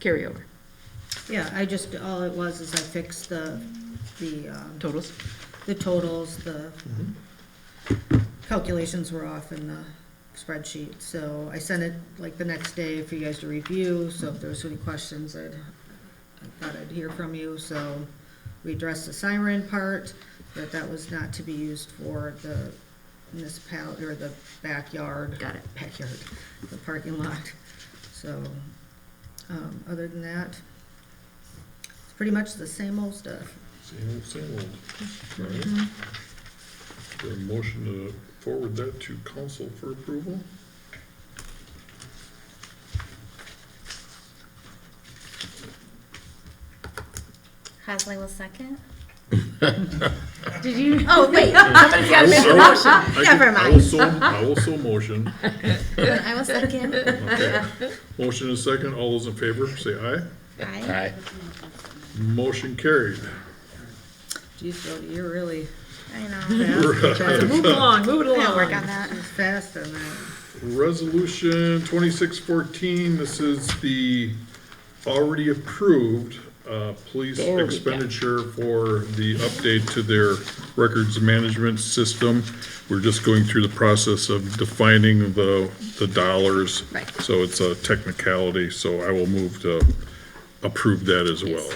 carryover. Yeah, I just, all it was is I fixed the Totals? the totals, the calculations were off in the spreadsheet, so I sent it like the next day for you guys to review, so if there was any questions, I thought I'd hear from you, so we addressed the siren part, that was not to be used for the municipality, or the backyard. Got it. Backyard, the parking lot, so, other than that, it's pretty much the same old stuff. Same old. All right. The motion to forward that to council for approval? Hasley will second. Did you? Oh, wait. Somebody's gotta make a motion. Never mind. I will so motion. I will second. Okay. Motion is second. All those in favor, say aye. Aye. Motion carried. Geez, Jody, you're really I know. fast. Move along, move it I'm gonna along. work on that. It's fast on that. Resolution 2614, this is the already approved police There we go. expenditure for the update to their records management system. We're just going through the process of defining the dollars. Right. So it's a technicality, so I will move to approve that as well.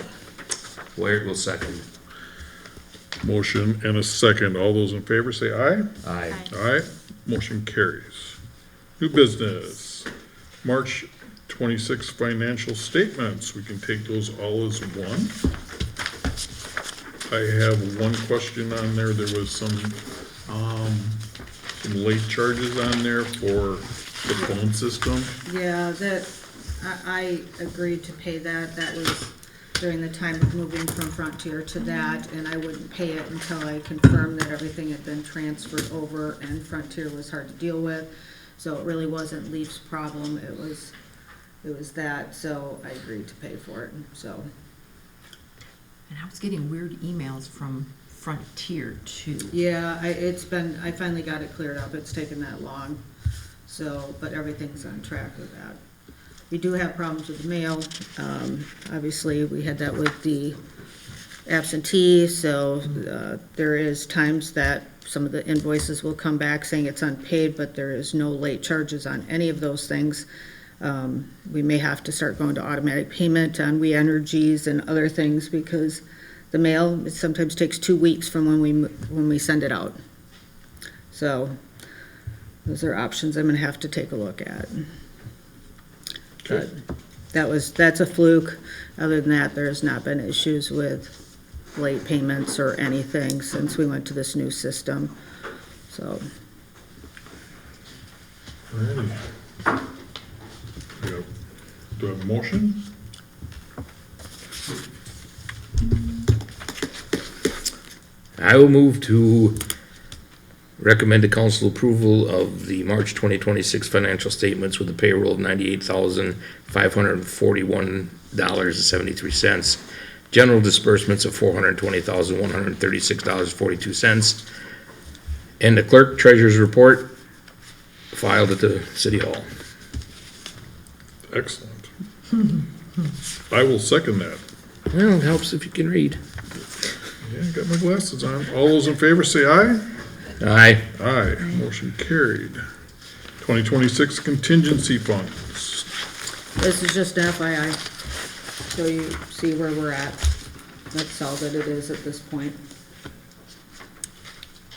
Wyatt will second. Motion and a second. All those in favor say aye. Aye. Aye. Motion carries. New business. March 26 financial statements. We can take those all as one. I have one question on there. There was some late charges on there for the phone system. Yeah, I agreed to pay that. That was during the time of moving from Frontier to that, and I wouldn't pay it until I confirmed that everything had been transferred over, and Frontier was hard to deal with. So it really wasn't Leaf's problem. It was that, so I agreed to pay for it, so. And I was getting weird emails from Frontier too. Yeah, I finally got it cleared up. It's taken that long. So, but everything's on track with that. We do have problems with the mail. Obviously, we had that with the absentee, so there is times that some of the invoices will come back saying it's unpaid, but there is no late charges on any of those things. We may have to start going to automatic payment on We Energies and other things because the mail, it sometimes takes 2 weeks from when we send it out. So those are options I'm gonna have to take a look at. But that's a fluke. Other than that, there's not been issues with late payments or anything since we went to this new system, so. Alrighty. Do I have a motion? I will move to recommend to council approval of the March 2026 financial statements with a payroll of $98,541.73. General disbursements of $420,136.42. And the clerk treasurer's report filed at the city hall. Excellent. I will second that. Well, it helps if you can read. Yeah, got my glasses on. All those in favor say aye. Aye. Aye. Motion carried. 2026 contingency funds. This is just an FYI, so you see where we're at. That's all that it is at this point.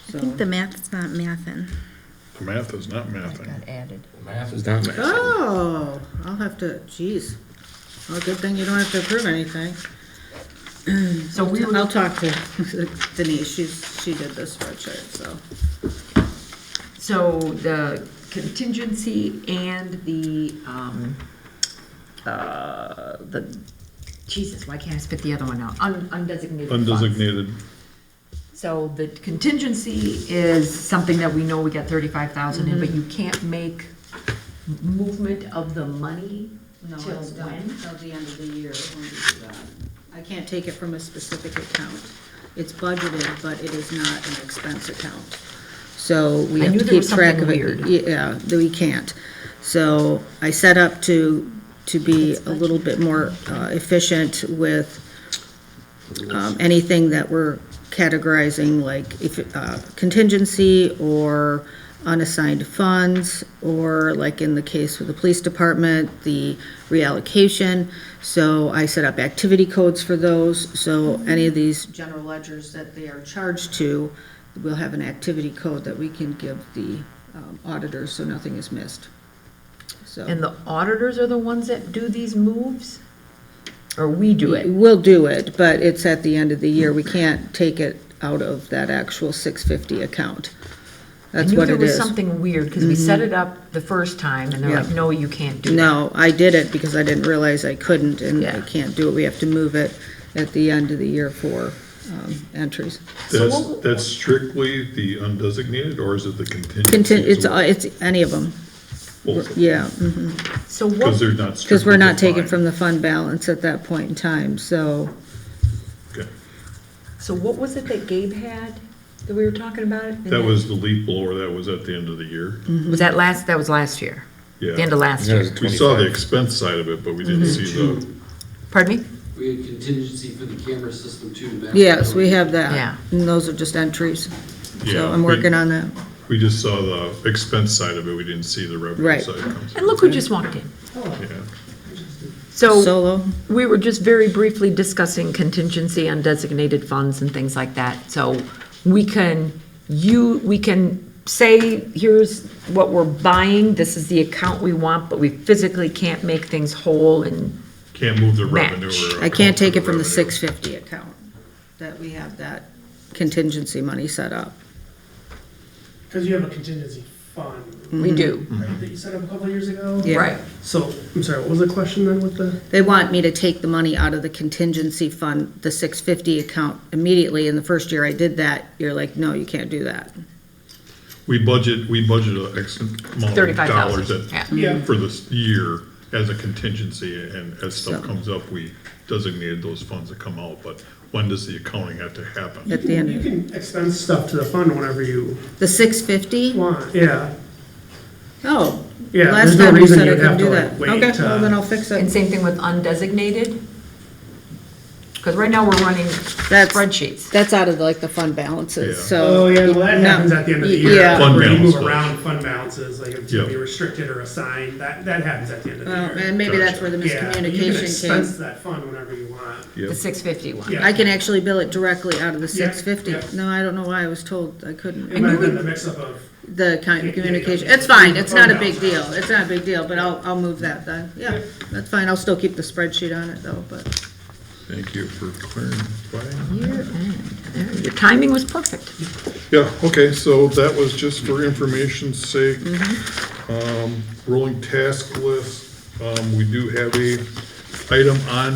I So, think the math's not mathin'. The math is not That mathing. got added. Math is not math. oh, I'll have to, geez. Well, good thing you don't have to approve anything. So we I'll were, talk to Denise, she did this spreadsheet, so. so the contingency and the, Jesus, why can't I spit the other one out? Undesignated funds. Undesignated. So the contingency is something that we know we got 35,000 in, but you can't make movement of the money No, till it's done when? till the end of the year when we do that. I can't take it from a specific account. It's budgeted, but it is not an expense account. So we I have knew to there keep was track something of it. weird. Yeah, that we can't. So I set up to to be a little bit more efficient with anything that we're categorizing, like if contingency or unassigned funds, or like in the case with the police department, the reallocation. So I set up activity codes for those, so any of these general ledgers that they are charged to, we'll have an activity code that we can give the auditors, so nothing is missed. So And the auditors are the ones that do these moves? Or we do it? we'll do it, but it's at the end of the year. We can't take it out of that actual 650 account. That's what I it knew there was is. something weird, because we set it up the first time, and they're Yeah. like, no, you can't do that. No, I did it because I didn't realize I couldn't, and I Yeah. can't do it. We have to move it at the end of the year for entries. That's strictly the undesignated, or is it the contingency? It's any of them, yeah. So Because what, they're not Because we're strictly not taking defined. from the fund balance at that point in time, so Okay. so what was it that Gabe had, that we were talking about? That was the leaf blower, that was at the end of the year. Was that was last year? Yeah. The end of last That was year? We saw the 25. expense side of it, but we didn't see the, Pardon me? We had contingency for the camera system too. back yes, then. we have that. Yeah. And those are just entries, Yeah, so I'm working on that. we just saw the expense side of it, we didn't see the revenue Right. side come And through. look who just walked in. Yeah. So, Solo, we were just very briefly discussing contingency on designated funds and things like that. So we can say, here's what we're buying, this is the account we want, but we physically can't make things whole, and Can't move the Match. revenue or. I can't account for take it from the revenue. 650 account, that we have that contingency money set up. Because you have a contingency fund, we do. right, that you set up a couple of years ago? Yeah. Right. So, I'm sorry, what was the question then with the? They want me to take the money out of the contingency fund, the 650 account immediately, and the first year I did that, you're like, no, you can't do that. We budget an X amount of 35,000, dollars yeah. Yeah. for this year as a contingency, and as stuff So- comes up, we designated those funds to come out, but when does the accounting have to happen? At the end, You can expense stuff to the fund whenever you the 650? want, yeah. Oh, Yeah, last there's no time you reason said I you'd have couldn't to do like that. wait Okay, to. well then I'll fix And it. same thing with undesignated? Because right now we're running That's- spreadsheets. That's out of like the fund balances, Yeah. so. Oh, yeah, well, that no, happens at the end of the year. Yeah. Fund Where you balance move does. around fund balances, like if it's gonna Yeah. be restricted or assigned, that happens at the end of the Well, year. and maybe that's Gotcha. where the Yeah, you can miscommunication expense came. that fund whenever you want. Yep. The 650 one. Yeah. I can actually bill it directly out of the Yeah, 650. yeah. No, I don't know why I was told I couldn't. It might have been the mix-up of, The kind Yeah, of yeah, communication, yeah. it's fine, it's not a big Fund deal, balance. it's not a big deal, but I'll move that then, yeah, that's fine, I'll still keep the spreadsheet on it though, but. Thank you for clarifying. Year end. Your timing was perfect. Yeah, okay, so that was just for information's sake. Mm-hmm. Rolling task list, we do have a item on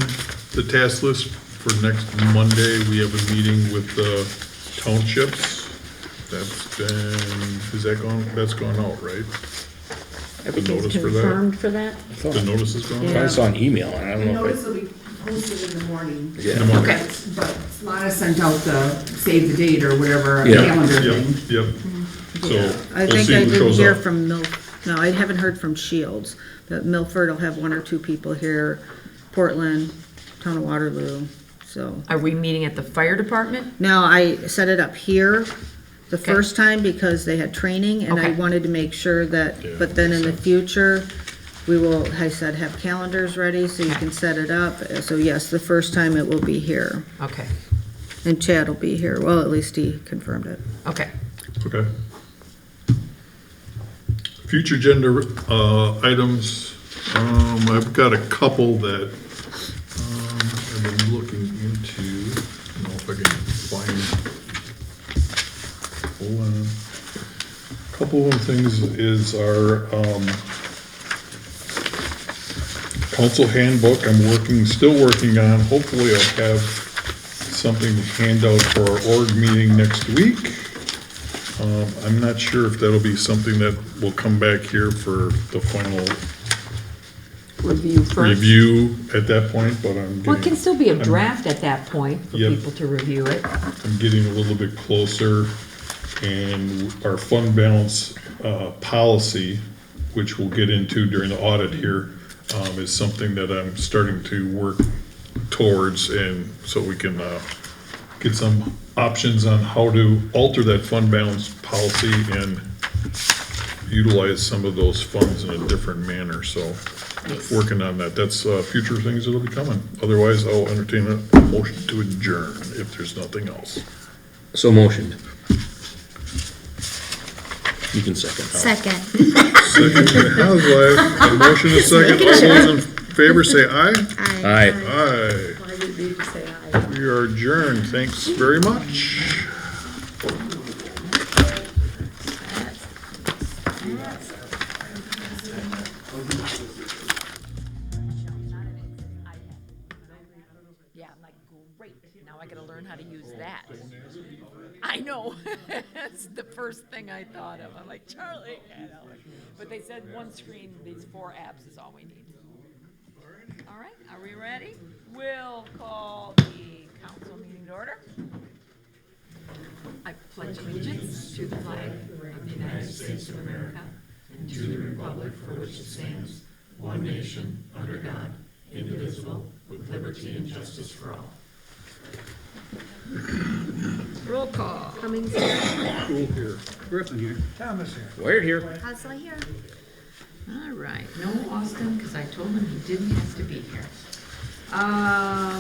the task list for next Monday. We have a meeting with the townships. That's gone out, right? Everything's notice for that? confirmed for that? The notice is gone I out? saw an email, and I don't The know notice if will be posted in the morning, I, yeah. In the morning. Okay. but Lana sent out the save the date or whatever Yeah. calendar Yep, thing. yep. So, I we'll think see I who didn't shows hear up. from no, I haven't heard from Shields, but Milford will have one or two people here, Portland, Town of Waterloo, so. Are we meeting at the fire department? No, I set it up here the Okay. first time because they had training and I Okay. wanted to make sure that, Yeah, but then in the makes sense. future, we will, I said, have calendars ready so you can set it up. So yes, the first time it will be here. Okay, And Chad will be here. Well, at least he confirmed it. okay. Okay. Future agenda, items, I've got a couple that, I've been looking into, I don't know if I can find. Hold on. Couple of things is our, council handbook, still working on, hopefully I'll have something to hand out for our org meeting next week. I'm not sure if that'll be something that will come back here for the final Review first. review at that point, but I'm Well, it can getting, still be a draft at that point for Yep. people to review it. I'm getting a little bit closer. And our fund balance, policy, which we'll get into during the audit here, is something that I'm starting to work towards, and so we can get some options on how to alter that fund balance policy and utilize some of those funds in a different manner, so working on that. That's future things that'll be coming. Otherwise, I'll entertain a motion to adjourn if there's nothing else. So motioned. You can second. Second. Second by Haslett, a motion is second. All those in favor say aye. Aye. Aye. Why did they say aye? We are adjourned. Thanks very much. Yeah, I'm like, great, now I gotta learn how to use that. I know, that's the first thing I thought of, I'm like, Charlie, but they said one screen, these 4 apps is all we need. All right, are we ready? We'll call the council meeting to order. I pledge allegiance to the flag of the United States of America and to the republic for which it stands, one nation, under God, indivisible, with liberty and justice for all. Roll call. Cummings, Cool here. Griffin here. Thomas here. We're here. Haslett here. All right, no Austin, because I told him he didn't have to be here.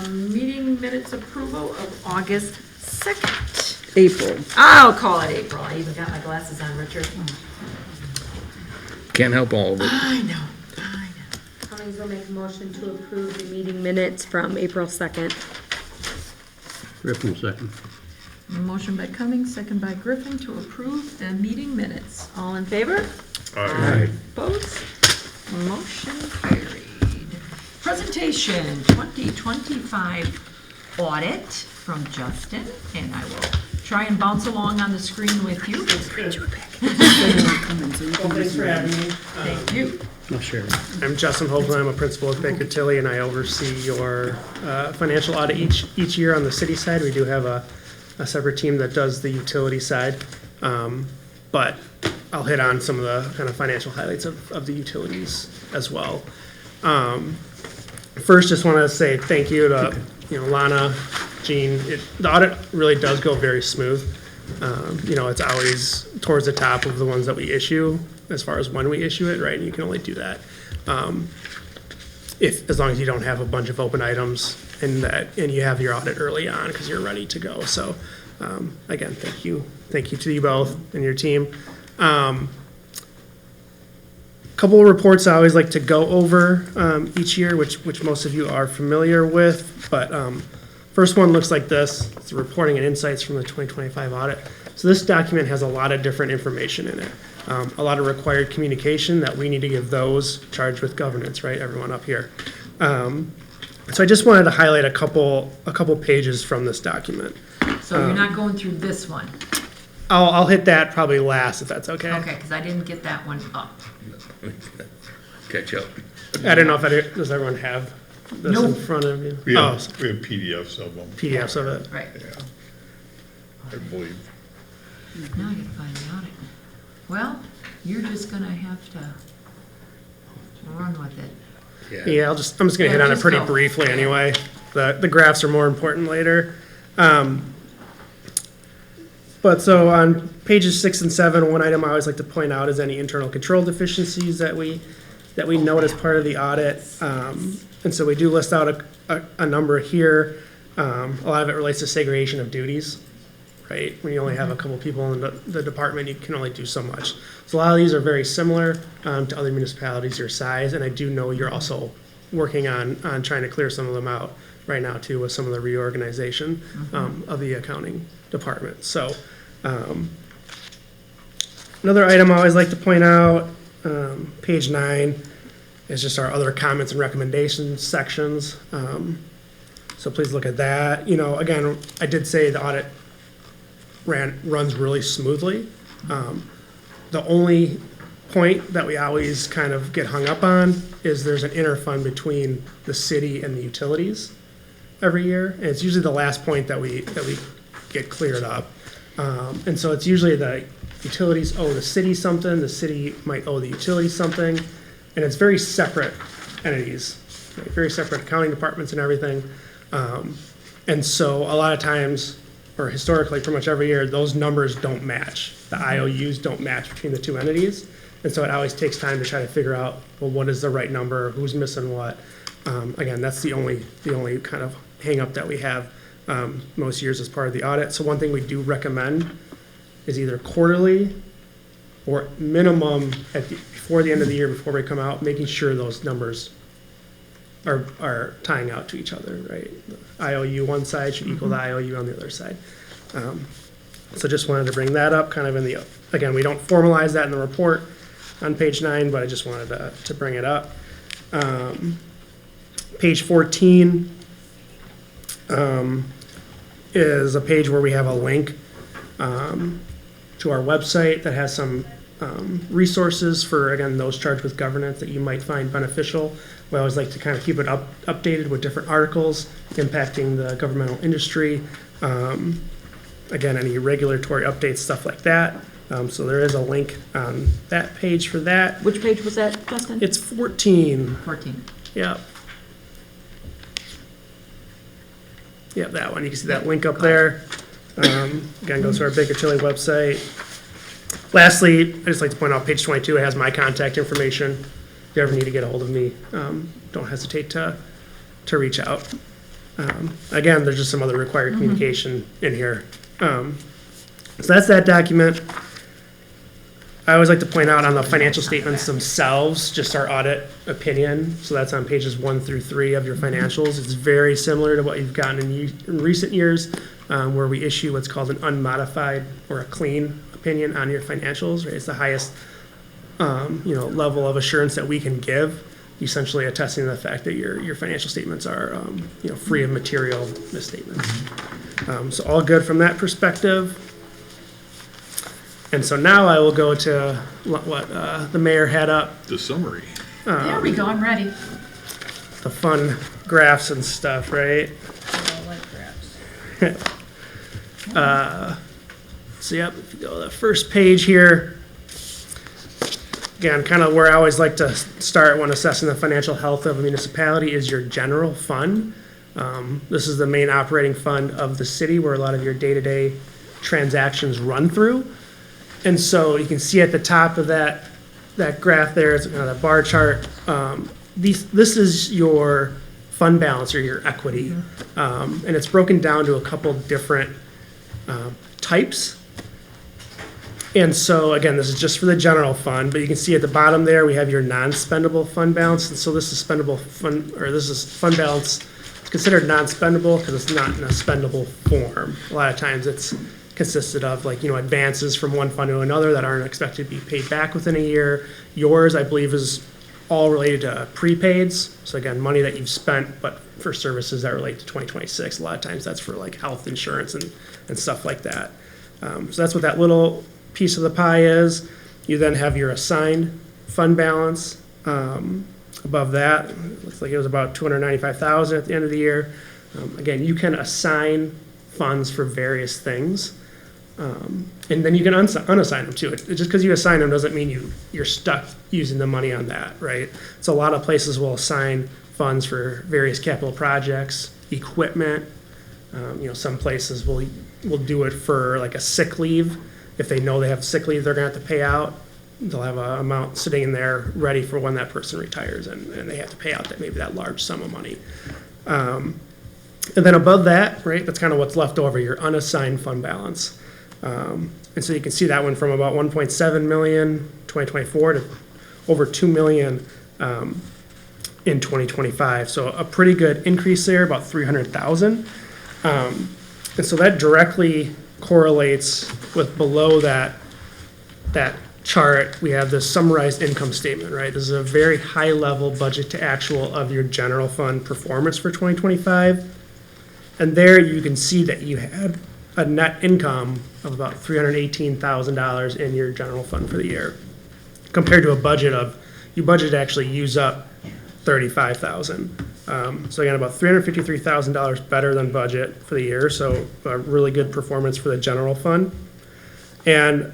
Meeting minutes approval of August 2nd. April. I'll call it April. I even got my glasses on, Richard. Can't help all of it. I know. Cummings will make a motion to approve the meeting minutes from April 2nd. Griffin second. Motion by Cummings, second by Griffin to approve the meeting minutes. All in favor? Aye. Opposed? Motion carried. Presentation 2025 audit from Justin, and I will try and bounce along on the screen with you. Well, thanks for having me. Thank you. I'm Justin Hopeland. I'm a principal at Baker Tilly, and I oversee your financial audit each year on the city side. We do have a separate team that does the utility side, but I'll hit on some of the kind of financial highlights of the utilities as well. First, just want to say thank you to Lana, Jean. The audit really does go very smooth. It's always towards the top of the ones that we issue as far as when we issue it, right? And you can only do that as long as you don't have a bunch of open items and you have your audit early on because you're ready to go. So again, thank you to you both and your team. Couple of reports I always like to go over each year, which most of you are familiar with, but first one looks like this. It's the reporting and insights from the 2025 audit. So this document has a lot of different information in it. A lot of required communication that we need to give those charged with governance, right? Everyone up here. So I just wanted to highlight a couple pages from this document. So you're not going through this one? I'll hit that probably last, if that's okay. Okay, because I didn't get that one up. Catch up. I don't know if does everyone have this in front of you? We Oh, have PDFs of them. PDFs of it. Right. Yeah. I believe. Now I gotta find the audit. Well, you're just gonna have to run with it. Yeah, I'm just gonna hit on it just pretty go. briefly anyway. The graphs are more important later. But so on pages 6 and 7, one item I always like to point out is any internal control deficiencies that we note as part of the audit. And so we do list out a number here. A lot of it relates to segregation of duties, right? When you only have a couple people in the department, you can only do so much. So a lot of these are very similar to other municipalities your size, and I do know you're also working on trying to clear some of them out right now too with some of the reorganization of the accounting department. So another item I always like to point out, page 9, is just our other comments and recommendations sections. So please look at that. Again, I did say the audit runs really smoothly. The only point that we always kind of get hung up on is there's an interfund between the city and the utilities every year, and it's usually the last point that we get cleared up. And so it's usually the utilities owe the city something, the city might owe the utility something, and it's very separate entities, right? Very separate accounting departments and everything. And so a lot of times, or historically, pretty much every year, those numbers don't match. The IOUs don't match between the two entities. And so it always takes time to try to figure out, well, what is the right number, who's missing what. Again, that's the only kind of hang up that we have most years as part of the audit. So one thing we do recommend is either quarterly or minimum before the end of the year, before we come out, making sure those numbers are tying out to each other, right? The IOU one side should equal the IOU on the other side. So just wanted to bring that up kind of again, we don't formalize that in the report on page 9, but I just wanted to bring it up. Page 14 is a page where we have a link to our website that has some resources for, again, those charged with governance that you might find beneficial. We always like to kind of keep it updated with different articles impacting the governmental industry. Again, any regulatory updates, stuff like that. So there is a link on that page for that. Which page was that, Justin? It's 14. 14. Yep. Yep, that one. You can see that link up there. Again, goes to our Baker Tilly website. Lastly, I just like to point out page 22, it has my contact information. If you ever need to get a hold of me, don't hesitate to reach out. Again, there's just some other required communication in here. So that's that document. I always like to point out on the financial statements themselves, just our audit opinion. So that's on pages 1 through 3 of your financials. It's very similar to what you've gotten in recent years, where we issue what's called an unmodified or a clean opinion on your financials. Right? It's the highest level of assurance that we can give, essentially attesting to the fact that your financial statements are free of material misstatements. So all good from that perspective. And so now I will go to what the mayor had up, The summary. There we go, I'm ready. the fun graphs and stuff, right? I like graphs. So yep, if you go to the first page here, again, kind of where I always like to start when assessing the financial health of a municipality is your general fund. This is the main operating fund of the city where a lot of your day-to-day transactions run through. And so you can see at the top of that graph there, it's that bar chart. This is your fund balance or your equity. And it's broken down to a couple different types. And so again, this is just for the general fund, but you can see at the bottom there, we have your non-spendable fund balance. And so this is spendable fund, or this is fund balance. It's considered non-spendable because it's not in a spendable form. A lot of times it's consisted of advances from one fund to another that aren't expected to be paid back within a year. Yours, I believe, is all related to prepaids. So again, money that you've spent, but for services that relate to 2026. A lot of times that's for health insurance and stuff like that. So that's what that little piece of the pie is. You then have your assigned fund balance. Above that, it looks like it was about $295,000 at the end of the year. Again, you can assign funds for various things. And then you can unassign them too. Just because you assign them doesn't mean you're stuck using the money on that, right? So a lot of places will assign funds for various capital projects, equipment. Some places will do it for a sick leave. If they know they have sick leave they're gonna have to pay out, they'll have an amount sitting in there ready for when that person retires and they have to pay out that large sum of money. And then above that, right, that's kind of what's left over, your unassigned fund balance. And so you can see that went from about 1.7 million 2024 to over 2 million in 2025. So a pretty good increase there, about 300,000. And so that directly correlates with below that chart, we have the summarized income statement, right? This is a very high level budget to actual of your general fund performance for 2025. And there you can see that you had a net income of about $318,000 in your general fund for the year, compared to a budget you budget to actually use up $35,000. So again, about $353,000 better than budget for the year. So a really good performance for the general fund. And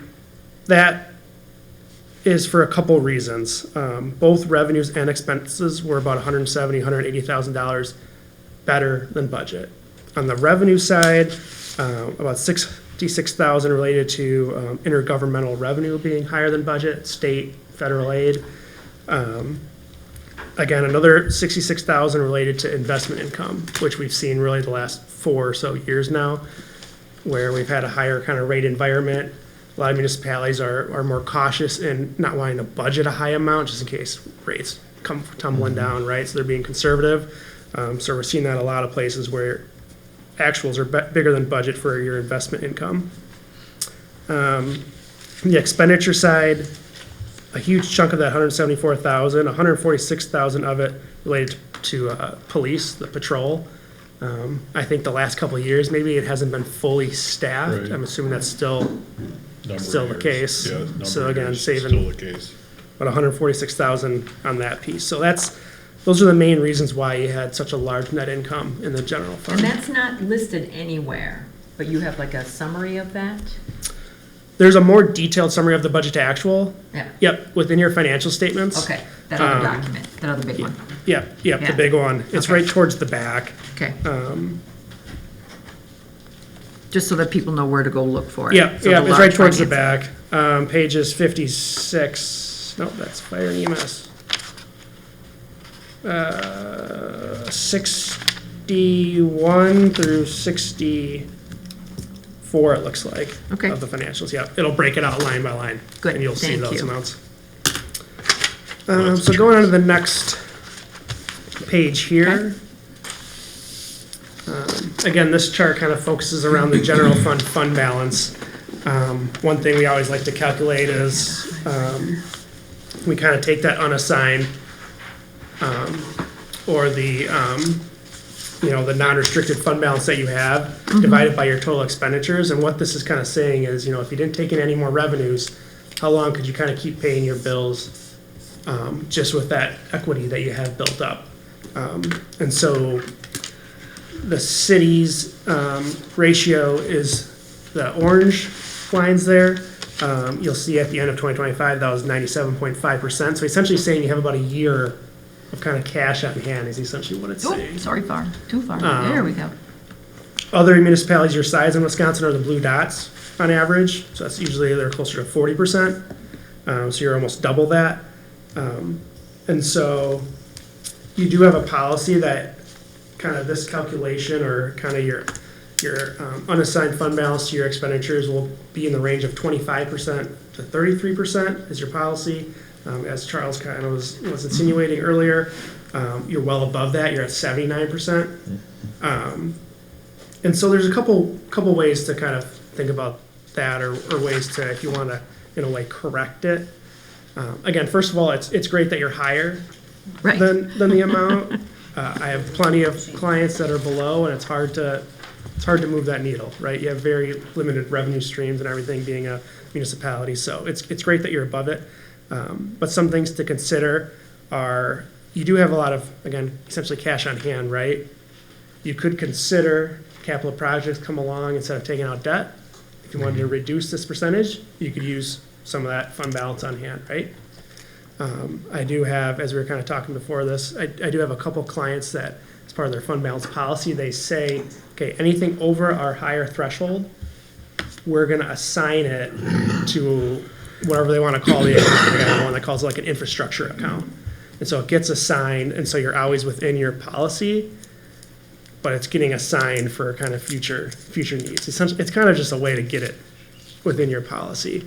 that is for a couple reasons. Both revenues and expenses were about $170,000, $180,000 better than budget. On the revenue side, about $66,000 related to intergovernmental revenue being higher than budget, state, federal aid. Again, another $66,000 related to investment income, which we've seen really the last 4 or so years now, where we've had a higher kind of rate environment. A lot of municipalities are more cautious in not wanting to budget a high amount just in case rates come tumbling down, right? So they're being conservative. So we're seeing that a lot of places where actuals are bigger than budget for your investment income. The expenditure side, a huge chunk of that $174,000, $146,000 of it related to police, the patrol. I think the last couple of years, maybe it hasn't been fully staffed. Right. I'm assuming that's still Number Still of the years. case. Yeah, number So of again, years, saving- Still the case. about $146,000 on that piece. So those are the main reasons why you had such a large net income in the general fund. And that's not listed anywhere, but you have like a summary of that? There's a more detailed summary of the budget to actual. Yeah. Yep, within your financial statements. Okay, that other document, that other big one. Yep, the Yeah. big one. It's Okay. right towards the back. Okay. Just so that people know where to go look for it. Yeah, So yeah, the it's right large towards the finance- back. Pages 56, nope, that's fire and EMS. 61 through 64, it looks like. Okay. Of the financials, yeah. It'll break it out line by line. Good, And you'll see thank those you. amounts. So going on to the next page here. Again, this chart kind of focuses around the general fund balance. One thing we always like to calculate is, we kind of take that unassigned, or the, the non-restricted fund balance that you have, divided by your total expenditures. And what this is kind of saying is, if you didn't take in any more revenues, how long could you kind of keep paying your bills, just with that equity that you have built up? And so the city's ratio is the orange lines there. You'll see at the end of 2025, that was 97.5%. So essentially saying you have about a year of kind of cash on hand is essentially what it's Oh, saying. sorry, too far. There we go. Other municipalities your size in Wisconsin are the blue dots on average. So that's usually they're closer to 40%. So you're almost double that. And so you do have a policy that kind of this calculation or kind of your unassigned fund balance to your expenditures will be in the range of 25% to 33% is your policy. As Charles kind of was insinuating earlier, you're well above that. You're at 79%. And so there's a couple ways to kind of think about that, or ways to, if you want to, in a way, correct it. Again, first of all, it's great that you're higher Right. than the amount. I have plenty of clients that are below, and it's hard to move that needle, right? You have very limited revenue streams and everything being a municipality, so it's great that you're above it. But some things to consider are, you do have a lot of, again, essentially cash on hand, right? You could consider capital projects come along instead of taking out debt. If you wanted to reduce this percentage, you could use some of that fund balance on hand, right? I do have, as we were kind of talking before this, I do have a couple clients that, as part of their fund balance policy, they say, okay, anything over our higher threshold, we're gonna assign it to whatever they wanna call the, I got one that calls it like an infrastructure account. And so it gets assigned, and so you're always within your policy, but it's getting assigned for kind of future needs. Essentially, it's kind of just a way to get it within your policy.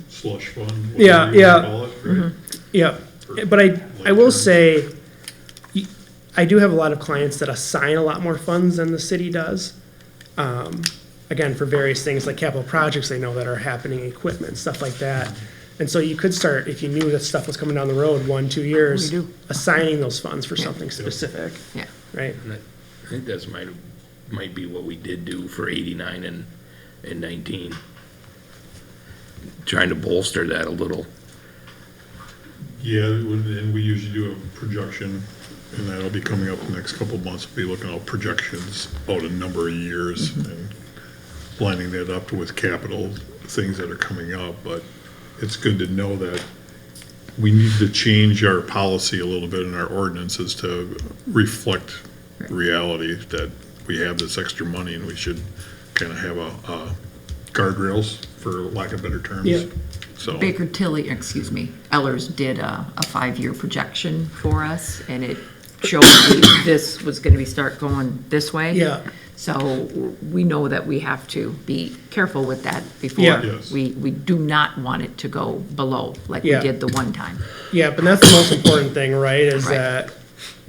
Slush fund. Yeah, whatever you yeah. wanna call it, right? Yeah, but I will say, I do have a lot of clients that assign a lot more funds than the city does. Again, for various things like capital projects they know that are happening, equipment, stuff like that. And so you could start, if you knew that stuff was coming down the road 1-2 years, We do. assigning those funds for something specific, Yeah. right? And I think that's might be what we did do for 89 and 19. Trying to bolster that a little. Yeah, and we usually do a projection, and that'll be coming up the next couple of months. We'll be looking at projections about a number of years and lining that up with capital things that are coming up. But it's good to know that we need to change our policy a little bit in our ordinances to reflect reality, that we have this extra money and we should kind of have a guardrails, for lack of better terms. Yeah. So, Baker Tilly, excuse me, Ellers did a 5-year projection for us, and it showed this was gonna be start going this way. Yeah. So we know that we have to be careful with that before. Yeah. Yes. We do not want it to go below like we Yeah. did the one time. Yeah, but that's the most important thing, right, is Right. that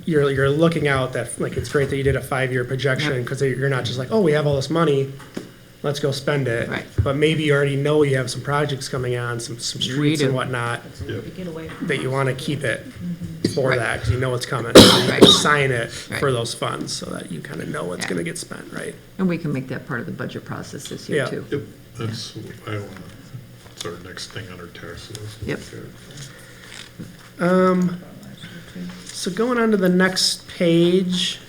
you're looking out that, like, it's great that you did a 5-year projection, Yep. because you're not just like, oh, we have all this money, let's go spend it. Right. But maybe you already know you have some projects coming on, some streets and do. whatnot, Get away from that you want to keep it for Right. that, because you know it's coming. So you Right. can sign it for Right. those funds, so that you kind of know what's Yeah. going to get spent, right? And we can make that part of the budget process this year Yeah. too. yep, that's, I don't wanna, it's our next thing on our tax list. Yep. So going on to the next page.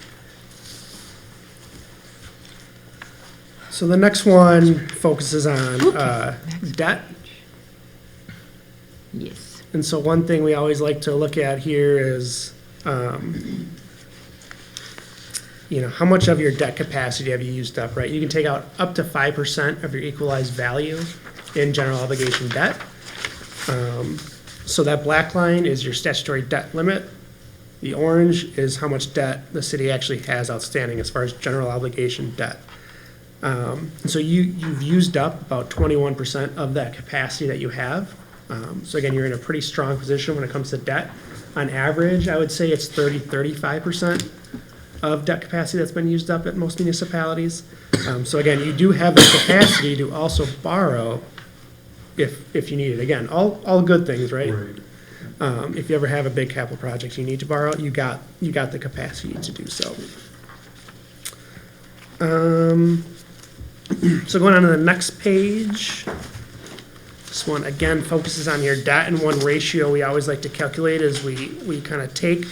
So the next one focuses on debt. Yes. And so one thing we always like to look at here is, how much of your debt capacity have you used up, right? You can take out up to 5% of your equalized value in general obligation debt. So that black line is your statutory debt limit. The orange is how much debt the city actually has outstanding as far as general obligation debt. So you've used up about 21% of that capacity that you have. So again, you're in a pretty strong position when it comes to debt. On average, I would say it's 35% of debt capacity that's been used up at most municipalities. So again, you do have the capacity to also borrow if you need it. Again, all good things, right? If you ever have a big capital project you need to borrow, you got the capacity to do so. So going on to the next page. This one, again, focuses on your debt, and one ratio we always like to calculate is we kind of take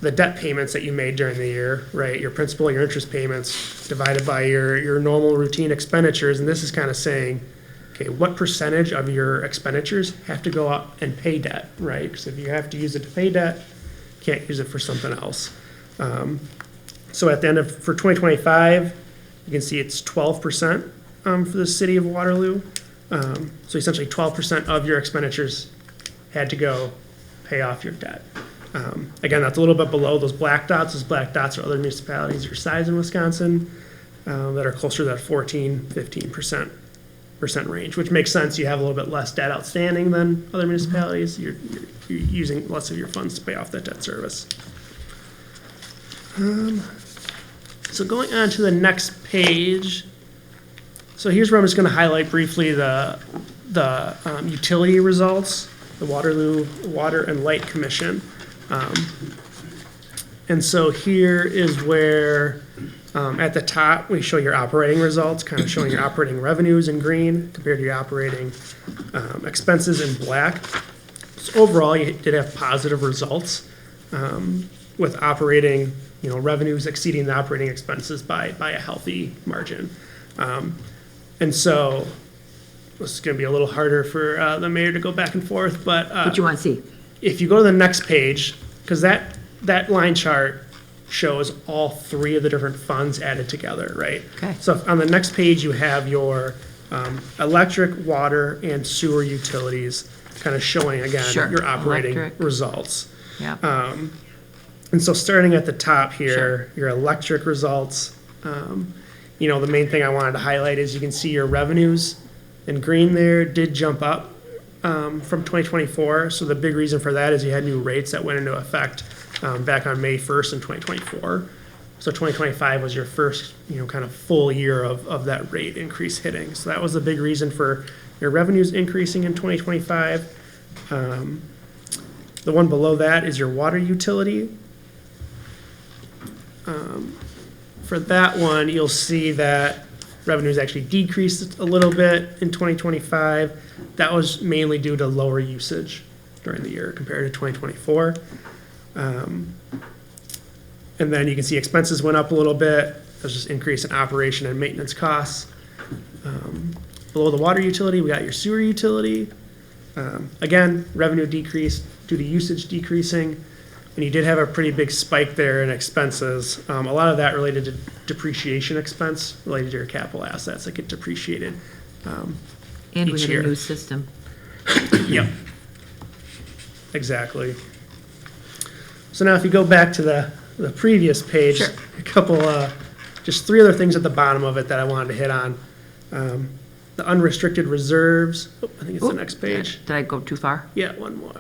the debt payments that you made during the year, right? Your principal, your interest payments, divided by your normal routine expenditures, and this is kind of saying, okay, what percentage of your expenditures have to go up and pay debt, right? Because if you have to use it to pay debt, you can't use it for something else. So at the end for 2025, you can see it's 12% for the city of Waterloo. So essentially 12% of your expenditures had to go pay off your debt. Again, that's a little bit below those black dots. Those black dots are other municipalities your size in Wisconsin that are closer to that 15% range, which makes sense. You have a little bit less debt outstanding than other municipalities. You're using less of your funds to pay off that debt service. So going on to the next page. So here's where I'm just going to highlight briefly the utility results, the Waterloo Water and Light Commission. And so here is where, at the top, we show your operating results, kind of showing your operating revenues in green compared to your operating expenses in black. So overall, you did have positive results with operating, revenues exceeding the operating expenses by a healthy margin. And so this is going to be a little harder for the mayor to go back and forth, but What you want to see? if you go to the next page, because that line chart shows all three of the different funds added together, right? Okay. So on the next page, you have your electric, water, and sewer utilities, kind of showing, again, Sure. your operating Electric. results. Yeah. And so starting at the top here, your electric results, the main thing I wanted to highlight is you can see your revenues in green there did jump up from 2024. So the big reason for that is you had new rates that went into effect back on May 1st in 2024. So 2025 was your first, kind of full year of that rate increase hitting. So that was the big reason for your revenues increasing in 2025. The one below that is your water utility. For that one, you'll see that revenues actually decreased a little bit in 2025. That was mainly due to lower usage during the year compared to 2024. And then you can see expenses went up a little bit. There's just increase in operation and maintenance costs. Below the water utility, we got your sewer utility. Again, revenue decreased due to usage decreasing, and you did have a pretty big spike there in expenses. A lot of that related to depreciation expense related to your capital assets that get depreciated. And we Each had year. a new system. Yep. Exactly. So now if you go back to the previous page, Sure. a couple, just 3 other things at the bottom of it that I wanted to hit on. The unrestricted reserves, I think it's the Oop, next page. Did I go too far? Yeah, one more,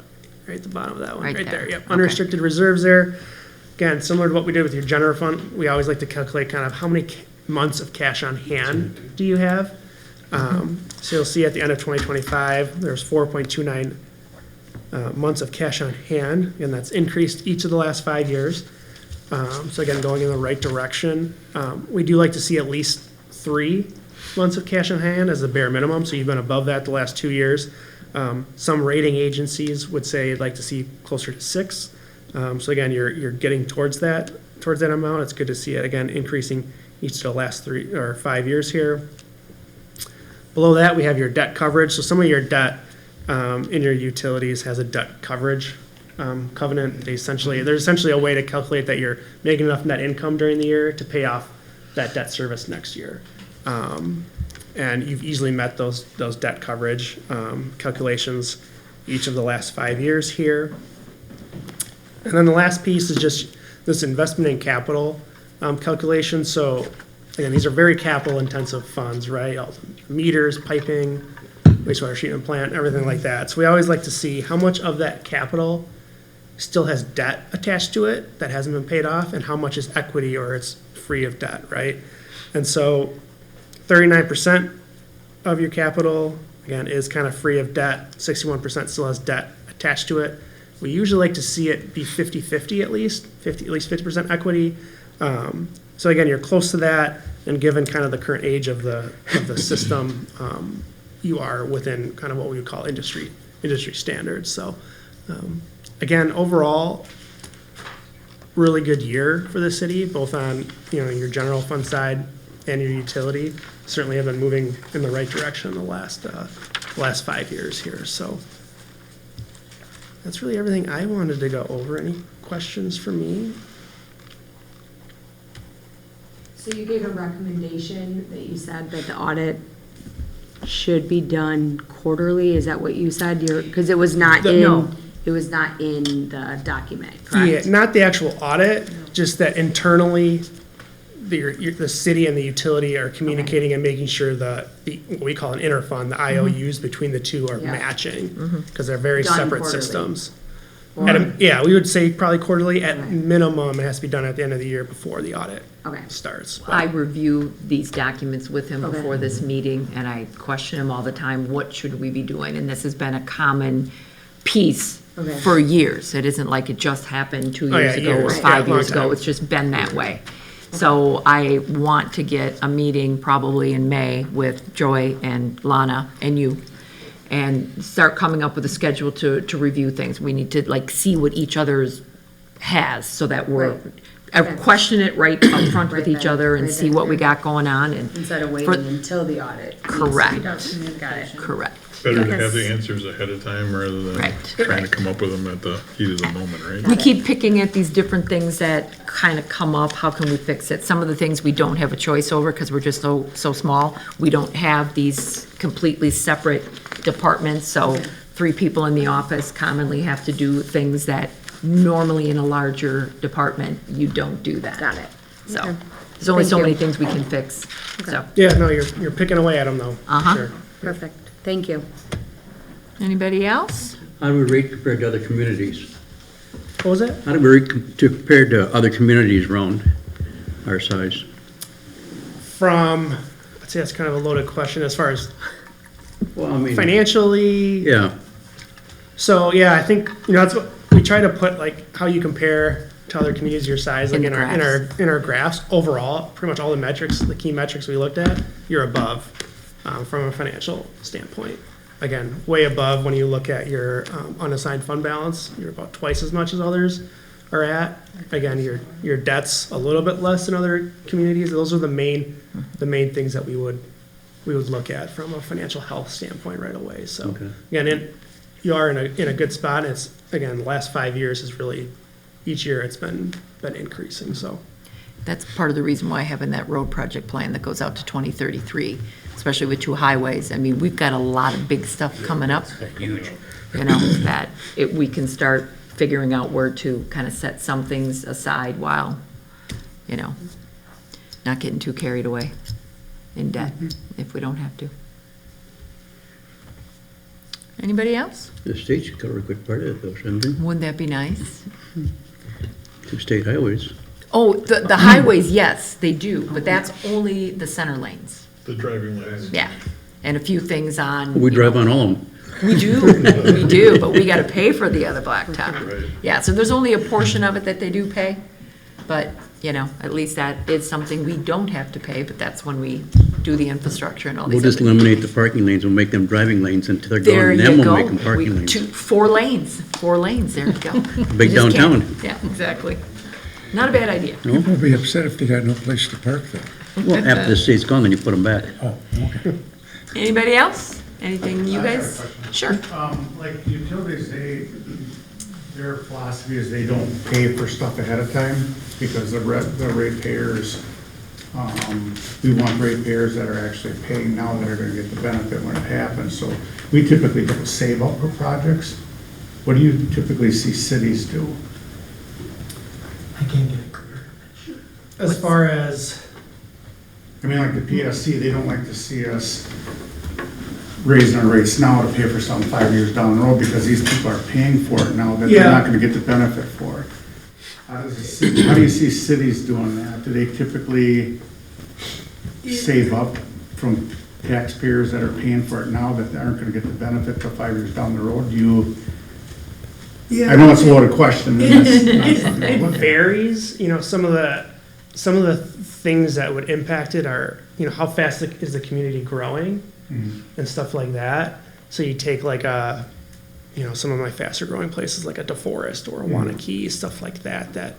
right at the bottom of that one, Right right there, there. yep. Okay. Unrestricted reserves there. Again, similar to what we did with your general fund, we always like to calculate kind of how many months of cash on hand do you have? So you'll see at the end of 2025, there's 4.29 months of cash on hand, and that's increased each of the last 5 years. So again, going in the right direction. We do like to see at least 3 months of cash on hand as the bare minimum, so you've been above that the last 2 years. Some rating agencies would say they'd like to see closer to 6. So again, you're getting towards that amount. It's good to see it, again, increasing each of the last 3 or 5 years here. Below that, we have your debt coverage. So some of your debt in your utilities has a debt coverage covenant. There's essentially a way to calculate that you're making enough net income during the year to pay off that debt service next year. And you've easily met those debt coverage calculations each of the last 5 years here. And then the last piece is just this investment in capital calculation. So again, these are very capital intensive funds, right? All the meters, piping, wastewater treatment plant, everything like that. So we always like to see how much of that capital still has debt attached to it that hasn't been paid off, and how much is equity or it's free of debt, right? And so 39% of your capital, again, is kind of free of debt. 61% still has debt attached to it. We usually like to see it be 50-50 at least 50% equity. So again, you're close to that, and given kind of the current age of the system, you are within kind of what we would call industry standards. So again, overall, really good year for the city, both on your general fund side and your utility. Certainly have been moving in the right direction the last 5 years here. So that's really everything I wanted to go over. Any questions for me? So you gave a recommendation that you said that the audit should be done quarterly, is that what you said? Because it was not No. it was not in the document, Yeah, correct? not the actual audit, just that internally, the city and the utility are communicating and making sure the what we call an interfund, the IOUs between the two are Yeah. matching, because they're very Done separate quarterly. systems. Or- Yeah, we would say probably quarterly. At Okay. minimum, it has to be done at the end of the year before the audit Okay. starts. I review these documents with him Okay. before this meeting, and I question him all the time, what should we be doing? And this has been a common piece Okay. for years. It isn't like it just happened 2 Oh, yeah, years ago or years. 5 Yeah, long years ago. time. It's just been that way. So I want to get a meeting probably in May with Joy and Lana and you, and start coming up with a schedule to review things. We need to see what each other's has, so that we're, Right. Okay. question it right up front with Right each then, other and right see then, what we yeah. got going on, and, Instead of For- waiting until the audit. needs to be Correct. done. Got it. correct. Better to Yes. have the answers ahead of time rather than Right. trying to come up with them at the heat of the moment, right? We keep picking at these different things that kind of come up, how can we fix it? Some of the things we don't have a choice over because we're just so small. We don't have these completely separate departments, so 3 people in the office commonly have to do things that normally in a larger department, you don't do that. Got it. So, Okay. there's only Thank so you. many things we can fix, so. Yeah, no, you're picking away at them though. Uh-huh. Sure. Perfect. Thank you. Anybody else? How do we rate compared to other communities? What was that? How do we rate compared to other communities around our size? I'd say that's kind of a loaded question as far as Well, I mean, financially. yeah, So, yeah, I think, that's what, we try to put how you compare to other communities your size, In like the in our graphs, overall, pretty much all the metrics, the key metrics we looked at, you're above, from a financial standpoint. Again, way above when you look at your, unassigned fund balance, you're about twice as much as others are at. Again, your debt's a little bit less than other communities. Those are the main things that we would look at from a financial health standpoint right away. So, Okay. again, you are in a good spot. It's, again, the last 5 years is really, each year it's been increasing, so. That's part of the reason why having that road project plan that goes out to 2033, especially with 2 highways. I mean, we've got a lot of big stuff coming up. Huge. You know, that we can start figuring out where to kind of set some things aside while, you know, not getting too carried away in debt if we don't have to. Anybody else? The state should cover a good part of it, though, shouldn't they? Wouldn't that be nice? 2 state highways. Oh, the highways, yes, they do, but that's only the center lanes. The driving lanes. Yeah, and a few things on. We drive on all of them. We do, but we gotta pay for the other blacktop. Right. Yeah, so there's only a portion of it that they do pay, but, you know, at least that is something we don't have to pay, but that's when we do the infrastructure and all We'll these just other. eliminate the parking lanes, we'll make them driving lanes until they're There gone, then you we'll go. make them parking lanes. 4 lanes, there you go. Big You just can't- downtown. Yeah, exactly. Not a bad idea. People will be upset if they got no place to park there. Well, after the state's gone, then you put them back. Oh, okay. Anybody else? Anything you guys? Sure. Like utilities, their philosophy is they don't pay for stuff ahead of time because the ratepayers, we want ratepayers that are actually paying now that are gonna get the benefit when it happens. So we typically don't save up for projects. What do you typically see cities do? I can't get it clear. As far as, I mean, like the PSC, they don't like to see us raising our rates now to pay for something 5 years down the road because these people are paying for it now that they're Yeah. not gonna get the benefit for it. How do you see cities doing that? Do they typically save up from taxpayers that are paying for it now that they aren't gonna get the benefit till 5 years down the road? I know it's a loaded question. it varies, you know, some of the things that would impact it are, you know, how fast is the community growing and stuff like that. So you take like you know, some of my faster growing places like a DeForest or a Wanakee, stuff like that, that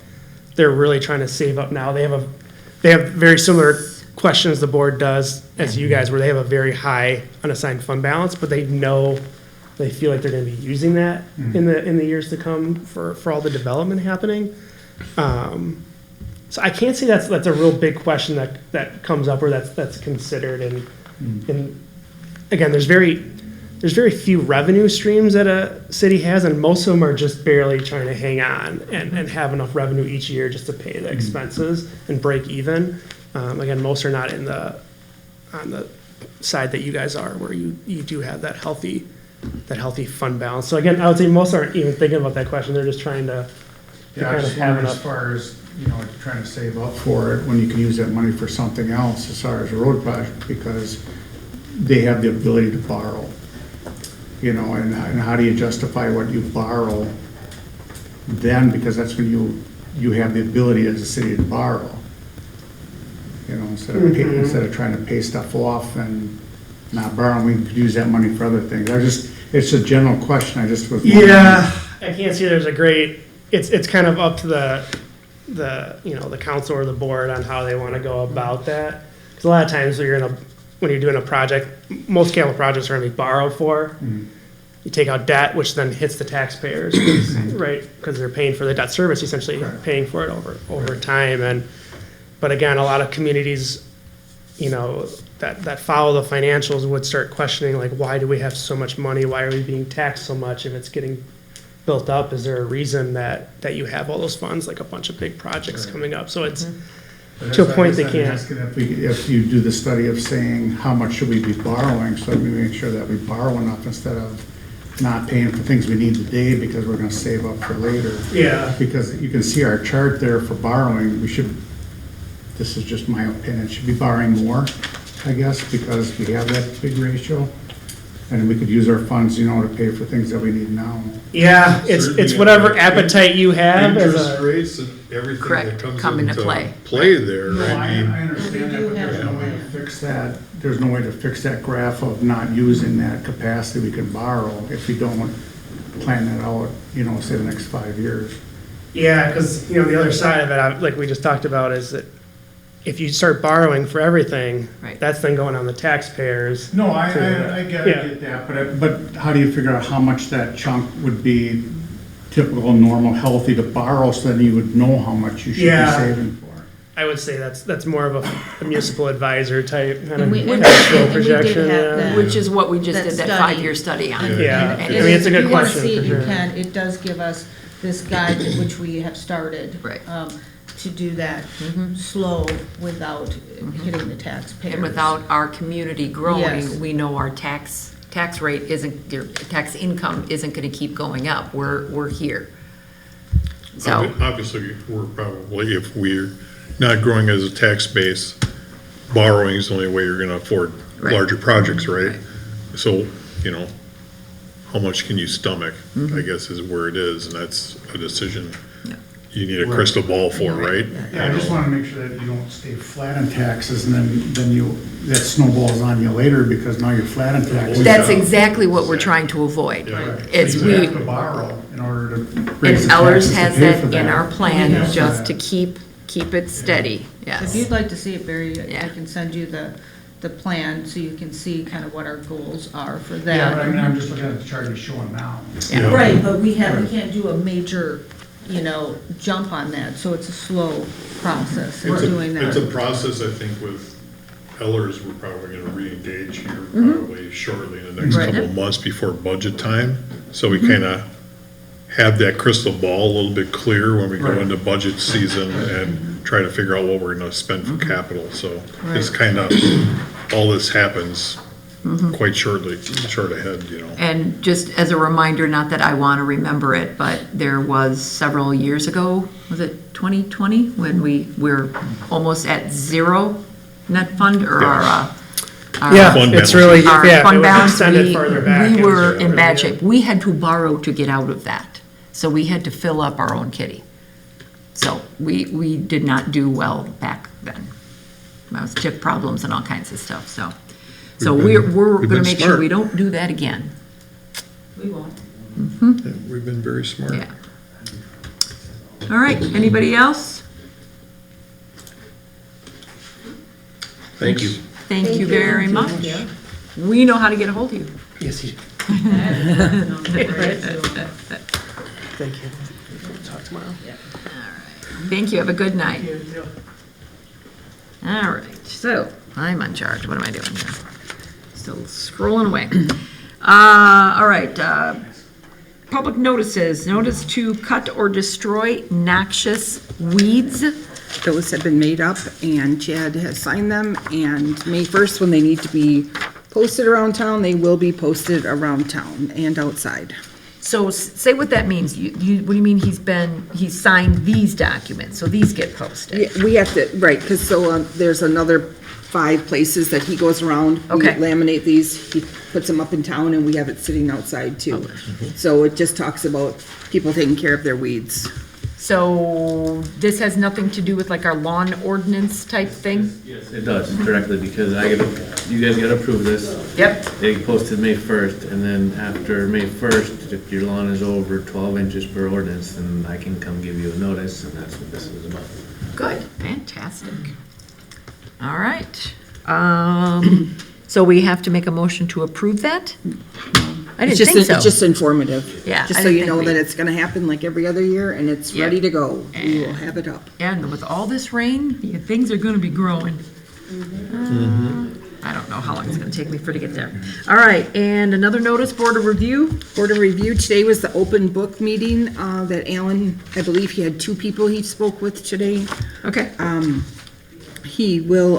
they're really trying to save up now. They have very similar questions the board does as you guys, where they have a very high unassigned fund balance, but they feel like they're gonna be using that in the years to come for all the development happening. So I can't say that's a real big question that comes up or that's considered, and again, there's very few revenue streams that a city has, and most of them are just barely trying to hang on and have enough revenue each year just to pay the expenses and break even. Again, most are not on the side that you guys are, where you do have that healthy fund balance. So again, I would say most aren't even thinking about that question. They're just trying to Yeah, I kind just of have wonder as enough. far as, you know, trying to save up for it when you can use that money for something else as far as a road project, because they have the ability to borrow. You know, and how do you justify what you borrow then, because that's when you have the ability as a city to borrow. You know, instead of trying to pay stuff off and not borrowing, we could use that money for other things. It's a general question, I just was wondering. Yeah, I can't see there's a great, it's kind of up to the you know, the council or the board on how they want to go about that. Because a lot of times when you're doing a project, most capital projects are going to be borrowed for. You take out debt, which then hits the taxpayers, right? Because they're paying for the debt service, essentially paying for it over time. But again, a lot of communities, you know, that follow the financials would start questioning, like, why do we have so much money? Why are we being taxed so much? If it's getting built up, is there a reason that you have all those funds, like a bunch of big projects coming up? So it's to a point they can't. Asking if you do the study of saying, how much should we be borrowing, so we make sure that we borrow enough instead of not paying for things we need today because we're gonna save up for later. Yeah. Because you can see our chart there for borrowing, this is just my opinion, should be borrowing more, I guess, because we have that big ratio. And we could use our funds, you know, to pay for things that we need now. Yeah, it's whatever appetite you have as Interest a, rates and everything Correct, that comes come into into play. play there, No, I mean. I understand that, but there's no way to fix that. There's no way to fix that graph of not using that capacity we can borrow if we don't plan that out, you know, say the next 5 years. yeah, because, you know, the other side of it, like we just talked about, is that if you start borrowing for everything, Right. that's then going on the taxpayers. No, I get that, but how do you figure out how much that chunk would be typical, normal, healthy to borrow, so then you would know how much you should be Yeah. saving for? I would say that's more of a municipal advisor type kind And of we- cash flow and we did projection, have yeah. that. Which is what we just That did that study. 5-year study on. Yeah, And I mean, it's a good If you wanna question see for it, sure. you can, it does give us this guide, which we have started. Right. To do that slow without hitting the taxpayers. And without our community Yes. growing, we know our tax rate isn't, your tax income isn't gonna keep going up. We're here. So, Obviously, we're probably, if we're not growing as a tax base, borrowing is the only way you're gonna afford Right. larger projects, right? Right. So, you know, how much can you stomach, I guess is where it is, and that's a decision Yeah. you need a crystal ball for, right? Yeah, I just wanna make sure that you don't stay flat on taxes, and then that snowballs on you later, because now you're flat on taxes. that's exactly what we're trying to avoid. Yeah. Is You we, have to borrow in order to raise and the Ellers taxes to has pay for that in that. our plan, Yeah. just to keep it steady, If yes. you'd like to see it, Barry, I Yeah. can send you the plan, so you can see kind of what our goals are for Yeah, but I that. mean, I'm just looking at the chart he's showing now. Yeah. Right, but we can't do a major, jump on that, so it's a slow process in doing It's a that. process, I think, with Ellers, we're probably gonna re-engage here probably shortly in the next Right. couple of months before budget time. So we kinda have that crystal ball a little bit clearer when we go Right. into budget season and try to figure out what we're gonna spend for capital, so it's kinda, all this happens quite short ahead, And just as a reminder, not that I want to remember it, but there was several years ago, was it 2020, when we're almost at zero net fund, or our Yeah, Fund it's balance. really, our yeah, it fund was balance, extended further back. we were in bad Yeah. shape. We had to borrow to get out of that. So we had to fill up our own kitty. So we did not do well back then. That was chip problems and all kinds of stuff, so. So We've been- we're we've gonna been make sure smart. we don't do that again. We won't. Yeah, we've been very smart. Yeah. All right, anybody else? Thank you. Thank you very much. We know how to get a hold of you. Yes, you. Thank you. Talk tomorrow. Thank you, have a good night. All right, so, I'm on charge, what am I doing here? Still scrolling away. All right, public notices, notice to cut or destroy noxious weeds. Those have been made up, and Chad has signed them, and May 1st, when they need to be posted around town, they will be posted around town and outside. So say what that means, what do you mean he's signed these documents, so these get posted? Yeah, we have to, right, because there's another 5 places that he goes around. Okay. We laminate these, he puts them up in town, and we have it sitting outside too. So it just talks about people taking care of their weeds. So this has nothing to do with like our lawn ordinance type thing? Yes, it does directly, because you guys gotta approve this. Yep. They posted May 1st, and then after May 1st, if your lawn is over 12 inches per ordinance, then I can come give you a notice, and that's what this is about. Good, fantastic. All right. So we have to make a motion to approve that? I didn't think so. It's just informative. Yeah, Just I so didn't you think know we- that it's gonna happen like every other year, and it's Yep. ready to go. We will have it up. And with all this rain, things are gonna be growing. I don't know how long it's gonna take me to get there. All right, and another notice, Board of Review. Board of Review, today was the open book meeting, that Alan, I believe he had 2 people he spoke with today. Okay. He will,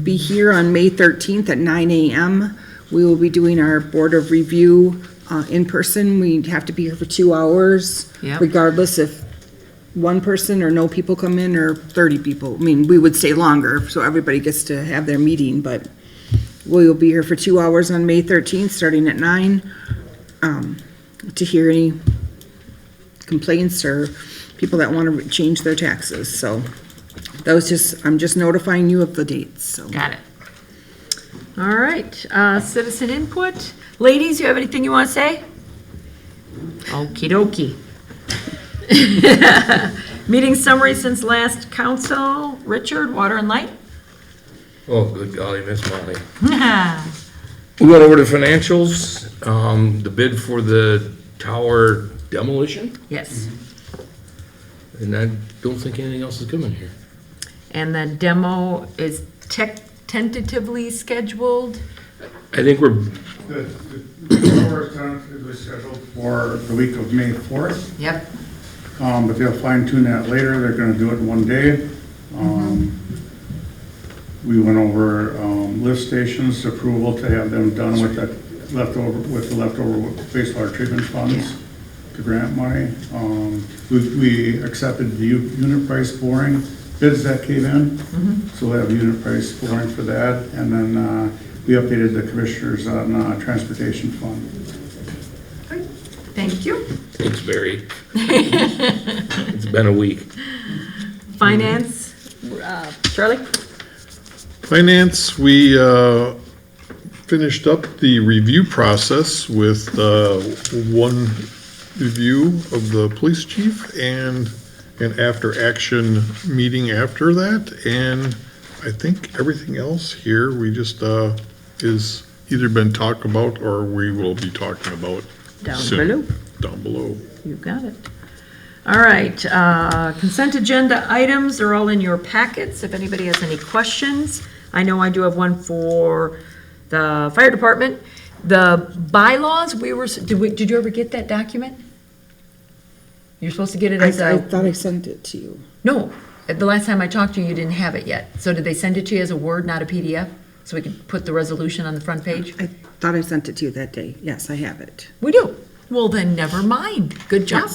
be here on May 13th at 9 a.m. We will be doing our Board of Review, in person. We'd have to be here for 2 hours. Yep. Regardless if 1 person or no people come in, or 30 people. I mean, we would stay longer, so everybody gets to have their meeting, but we will be here for 2 hours on May 13th, starting at 9, to hear any complaints or people that want to change their taxes. So I'm just notifying you of the dates, so. Got it. All right, citizen input. Ladies, you have anything you want to say? Okey dokey. Meeting summary since last council. Richard, Water and Light? Oh, good golly, Miss Molly. We went over the financials, the bid for the tower demolition, Yes. and I don't think anything else is coming here. And the demo is tentatively scheduled? I think we're, The tower is tentatively scheduled for the week of May 4th, Yep. but they'll fine tune that later. They're gonna do it in one day. We went over lift stations, approval to have them done with the leftover wastewater treatment funds, the grant money. We accepted the unit price boring bids that came in, so we'll have unit price boring for that. And then we updated the commissioners on transportation fund. Thank you. thanks, Barry. It's been a week. Finance, Charlie? Finance, we finished up the review process with one review of the police chief and an after-action meeting after that. And I think everything else here, we just is either been talked about or we will be talking about Down soon. below. Down below. You got it. All right, consent agenda items are all in your packets. If anybody has any questions, I know I do have one for the fire department. The bylaws, did you ever get that document? You're supposed to get it as I a, thought I sent it to you. no, the last time I talked to you, you didn't have it yet. So did they send it to you as a Word, not a PDF? So we could put the resolution on the front page? I thought I sent it to you that day. Yes, I have it. We do. Well, then never mind. Good job.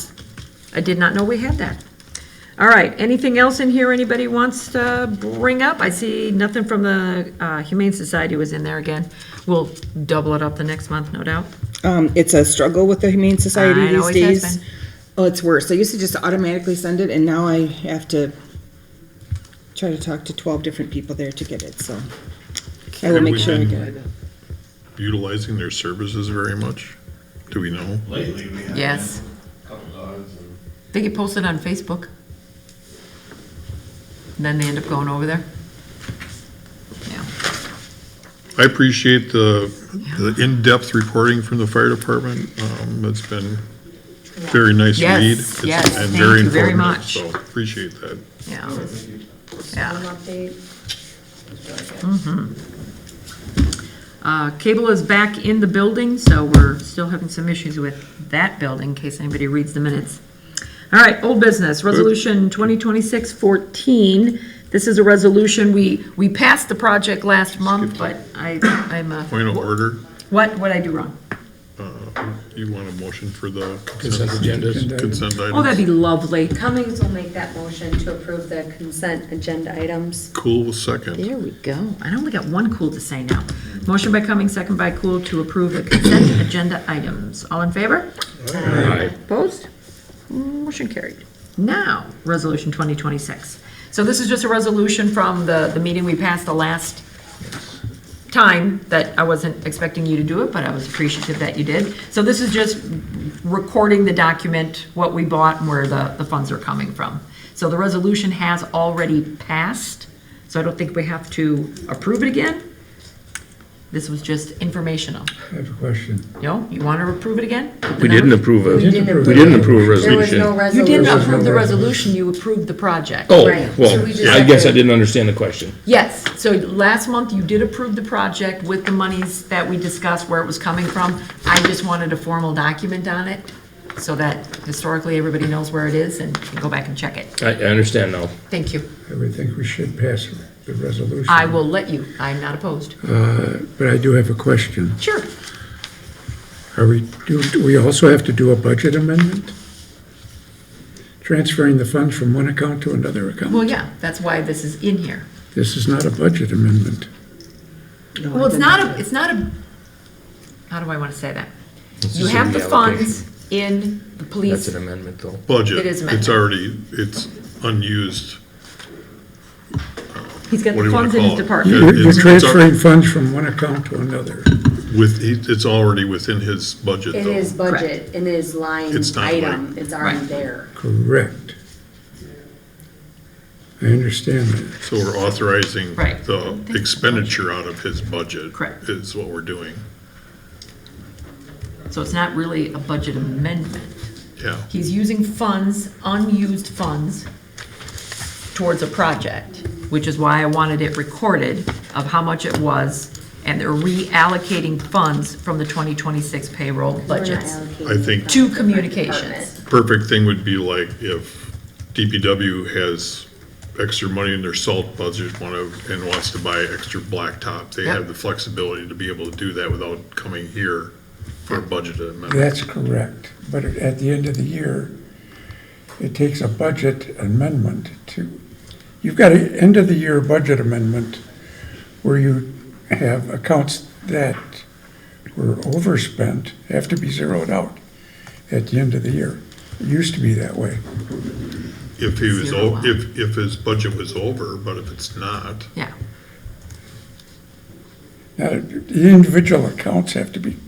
I did not know we had that. All right, anything else in here anybody wants to bring up? I see nothing from the Humane Society was in there again. We'll double it up the next month, no doubt. It's a struggle with the Humane Society It these always has days. been. Oh, it's worse. I used to just automatically send it, and now I have to try to talk to 12 different people there to get it, so I will make sure I get it. Utilizing their services very much? Do we know? Lately, we have. Yes. A couple dogs and. They get posted on Facebook. And then they end up going over there. Yeah. I appreciate the in-depth reporting from the fire department. It's been very nice Yes, read. It's- yes, and thank very you very informative, much. So appreciate that. Yeah. One Yeah. update. Cable is back in the building, so we're still having some issues with that building, in case anybody reads the minutes. All right, old business, resolution 2026-14. This is a resolution, we passed the project last month, but I'm a. Point of order, What'd I do wrong? you want a motion for the Consent agendas. consent items? Oh, that'd be lovely. Cummings will make that motion to approve the consent agenda items. Cool, second. There we go. I only got one cool to say now. Motion by Cummings, second by Cool to approve the consent agenda items. All in favor? Aye. Opposed? Motion carried. Now, resolution 2026. So this is just a resolution from the meeting we passed the last time that I wasn't expecting you to do it, but I was appreciative that you did. So this is just recording the document, what we bought and where the funds are coming from. So the resolution has already passed, so I don't think we have to approve it again. This was just informational. I have a question. No, you want to approve it again? We didn't approve a, We didn't approve we didn't it. approve a There was resolution. no You resolution. didn't approve the resolution, you approved the project. Oh, Right, so well, we just I have guess to- I didn't understand the question. Yes, so last month you did approve the project with the monies that we discussed where it was coming from. I just wanted a formal document on it so that historically everybody knows where it is and can go back and check it. I understand now. Thank you. I would think we should pass the resolution. I will let you. I'm not opposed. But I do have a question. Sure. Do we also have to do a budget amendment? Transferring the funds from one account to another account? Well, yeah, that's why this is in here. This is not a budget amendment. Well, it's not a, how do I want to say that? This You is have in the the funds in the That's police. an amendment, though. Budget, It is it's amendment. already, it's unused. He's got What do the you wanna funds in his call it? department. You're It's- transferring funds from one account to another. It's already within his budget, In his though. budget, in his line It's not item, like- it's already Right. there. Correct. I understand that. So we're authorizing Right. the expenditure out of his budget. Correct. Is what we're doing. So it's not really a budget amendment. Yeah. He's using funds, unused funds, towards a project, which is why I wanted it recorded of how much it was, and they're reallocating funds from the 2026 payroll budgets I think to communications. perfect thing would be like if DPW has extra money in their salt budget and wants to buy extra blacktop. They Yep. have the flexibility to be able to do that without coming here for a budget amendment. That's correct, but at the end of the year, it takes a budget amendment you've got an end-of-the-year budget amendment where you have accounts that were overspent, have to be zeroed out at the end of the year. It used to be that way. If he was, Zero. if his budget was over, but if it's not, Yeah, Now, the individual accounts have to be,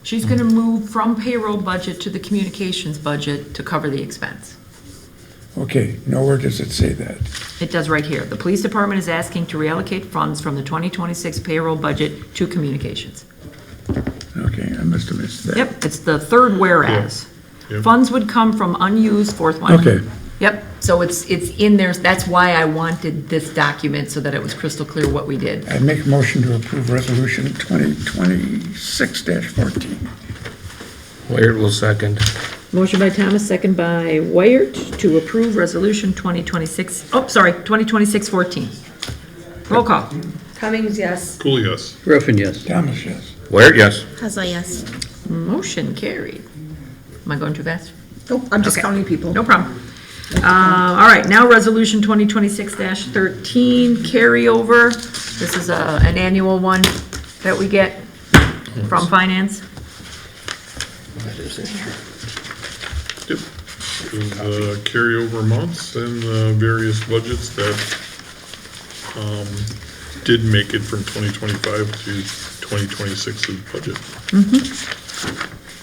she's gonna move from payroll budget to the communications budget to cover the expense. okay, nowhere does it say that. It does right here. The police department is asking to reallocate funds from the 2026 payroll budget to communications. Okay, I must have missed that. Yep, it's the third whereas. Yeah. Funds would come from unused, fourth one. Okay, Yep, so it's in there, that's why I wanted this document, so that it was crystal clear what we did. I make a motion to approve resolution 2026-14. Wired will second. Motion by Thomas, second by Wired, to approve resolution 2026-14. Roll call. Cummings, yes. cool, yes. Griffin, yes. Thomas, yes. Wired, yes. Hazel, yes. Motion carried. Am I going too fast? Nope, I'm just Okay. counting people. No problem. All right, now resolution 2026-13, carryover. This is an annual one that we get from finance. Yep. Carryover amounts and various budgets that did make it from 2025 to 2026's budget.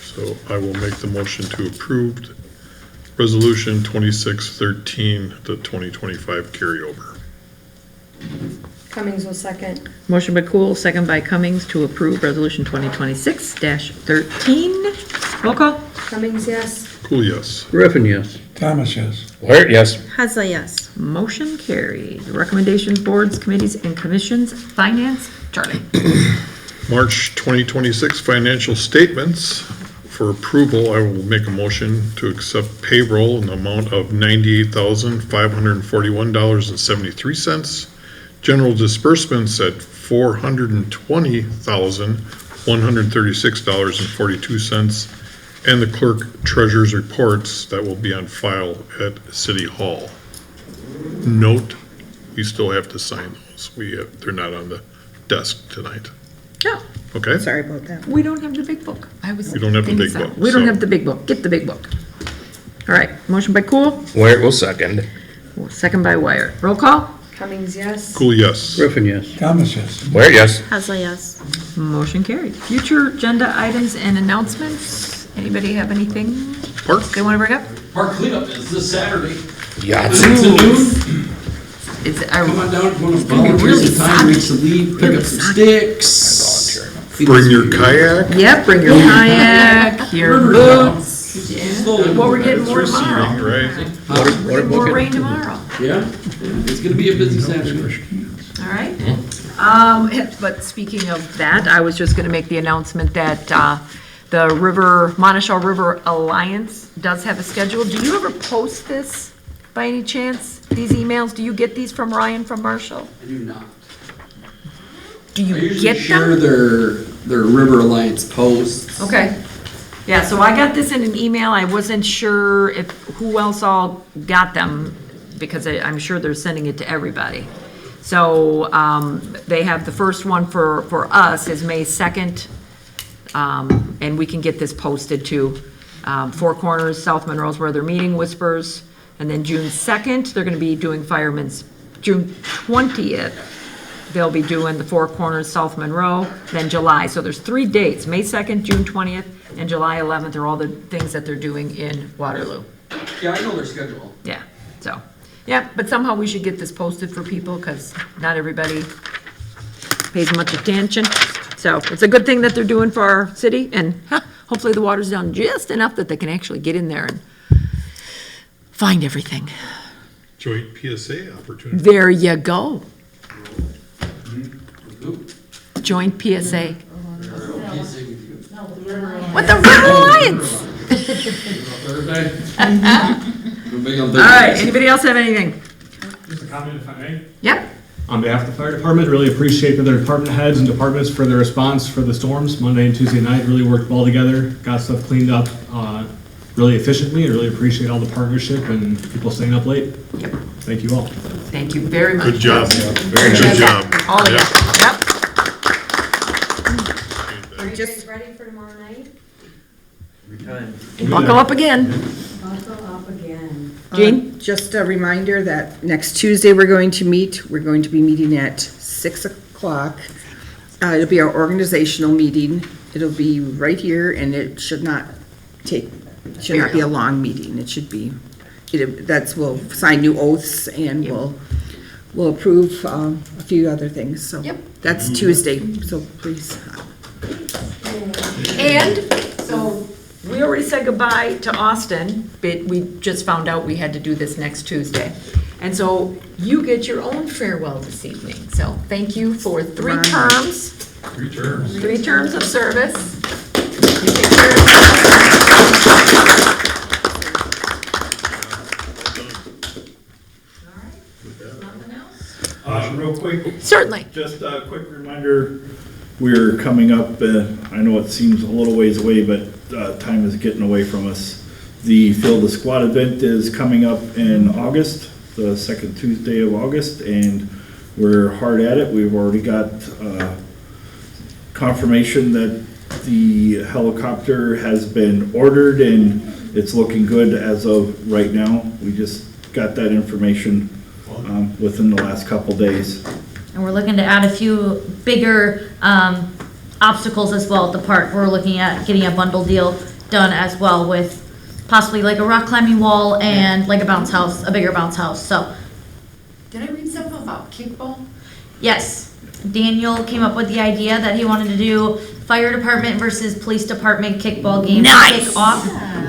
So I will make the motion to approve resolution 2613, the 2025 carryover. Cummings will second. Motion by Cool, second by Cummings, to approve resolution 2026-13. Roll call. Cummings, yes. Cool, yes. Griffin, yes. Thomas, yes. Wired, yes. Hazel, yes. Motion carried. Recommendations, boards, committees, and commissions. Finance, Charlie. March 2026 financial statements. For approval, I will make a motion to accept payroll in the amount of $98,541.73. General disbursements at $420,136.42. And the clerk treasurer's reports that will be on file at City Hall. Note, we still have to sign those. They're not on the desk tonight. No, Okay? Sorry about that. we don't have the big book. We don't have the big book, We don't so- have the big book. Get the big book. All right, motion by Cool, Wired will second. second by Wire. Roll call. Cummings, yes. Cool, yes. Griffin, yes. Thomas, yes. Wired, yes. Hazel, yes. Motion carried. Future agenda items and announcements. Anybody have anything Park? they want to bring up? Park cleanup is this Saturday. Yes. 6 to noon. Come on down, if you want to gonna be volunteer really some time, soggy. make some lead, pick Really up some soggy. sticks. Bring your kayak. Yep, bring your kayak, your boots. Slowly. Well, we're getting more Receiving, tomorrow. right? We're getting more rain tomorrow. Yeah, it's gonna be a busy Saturday. All right. But speaking of that, I was just gonna make the announcement that, the Monticello River Alliance does have a schedule. Do you ever post this by any chance? These emails, do you get these from Ryan from Marshall? I do not. Do I you usually get share them? their River Alliance posts. Okay. Yeah, so I got this in an email. I wasn't sure who else all got them, because I'm sure they're sending it to everybody. So, they have the first one for us is May 2nd. And we can get this posted to, Four Corners, South Monroe's where they're meeting, Whispers. And then June 2nd, they're gonna be doing Fireman's. June 20th, they'll be doing the Four Corners, South Monroe, then July. So there's 3 dates, May 2nd, June 20th, and July 11th are all the things that they're doing in Waterloo. Yeah, I know their schedule. Yeah, so, Yeah, but somehow we should get this posted for people, because not everybody pays much attention. So it's a good thing that they're doing for our city, and hopefully the water's down just enough that they can actually get in there and find everything. Joint PSA opportunity. There you go. Joint PSA. With the Red Alliance. All right, anybody else have anything? Just a comment if I may. Yep. On behalf of the fire department, really appreciate their department heads and departments for their response for the storms Monday and Tuesday night. Really worked well together, got stuff cleaned up really efficiently. I really appreciate all the partnership and people staying up late. Yep. Thank you all. Thank you very much. Good job. Very good job. All of you. Yep. Are you guys ready for tomorrow night? Buckle up again. Buckle up again. Jean? Just a reminder that next Tuesday we're going to meet. We're going to be meeting at 6 o'clock. It'll be our organizational meeting. It'll be right here, and it should not be a long meeting. It should be, we'll sign new oaths, and we'll approve a few other things. So that's Tuesday, so please. And so we already said goodbye to Austin, but we just found out we had to do this next Tuesday. And so you get your own farewell this evening. So thank you for 3 terms. 3 terms. 3 terms of service. Real quick. Certainly. Just a quick reminder, we're coming up, I know it seems a little ways away, but time is getting away from us. The Field the Squad event is coming up in August, the 2nd Tuesday of August, and we're hard at it. We've already got confirmation that the helicopter has been ordered and it's looking good as of right now. We just got that information within the last couple days. And we're looking to add a few bigger obstacles as well at the park. We're looking at getting a bundle deal done as well with possibly like a rock climbing wall and like a bounce house, a bigger bounce house. So, did I read something about kickball? Yes, Daniel came up with the idea that he wanted to do fire department versus police department kickball game. Nice. Kick off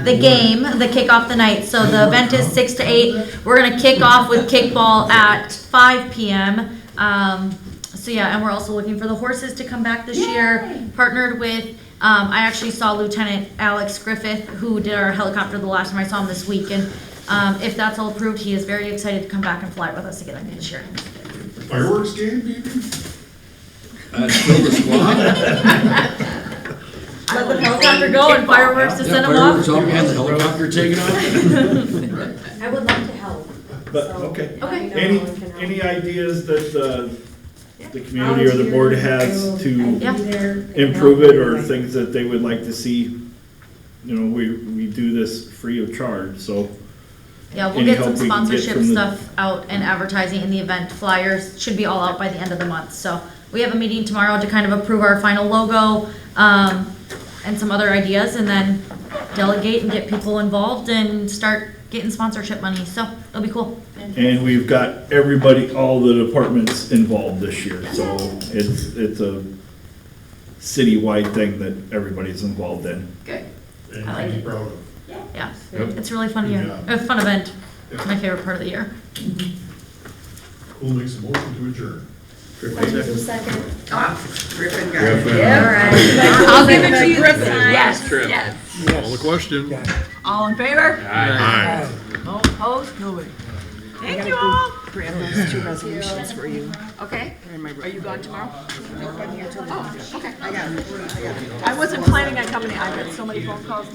the game, kick off the night. So the event is 6 to 8. We're gonna kick off with kickball at 5 p.m. So yeah, and we're also looking for the horses to come back this year. Partnered with, I actually saw Lieutenant Alex Griffith, who did our helicopter the last time I saw him this week. And if that's all approved, he is very excited to come back and fly with us again this year. Fireworks game, maybe? Still the squad? Let the helicopter go and fireworks to send them off. Fireworks off, and the helicopter taking off? I would love to help. But, So, okay. let me know Any, how I can help. any ideas that the community or the board has to improve it, or things that they would like to see? You know, we do this free of charge, so. Yeah, we'll any get help some we can get sponsorship from the- stuff out and advertising in the event. Flyers should be all out by the end of the month. So we have a meeting tomorrow to kind of approve our final logo, and some other ideas, and then delegate and get people involved and start getting sponsorship money. So it'll be cool. And we've got everybody, all the departments involved this year, so it's a citywide thing that everybody's involved in. Good. And I like be it. proud of. Yeah, Yep. it's a really fun Good year, job. a fun event. My favorite part of the year. Who makes a motion to adjourn? Second. Griffin got Griffin. it. All right. I'll give it to you. Griffin. Yes, yes. Call the question. All in favor? Aye. No opposed? Nobody. Thank you all. Grab those 2 resolutions for you. Okay. Are you gone tomorrow? Nope, I'm here till Oh, okay. I got it. I wasn't planning on coming in. I got so many phone calls.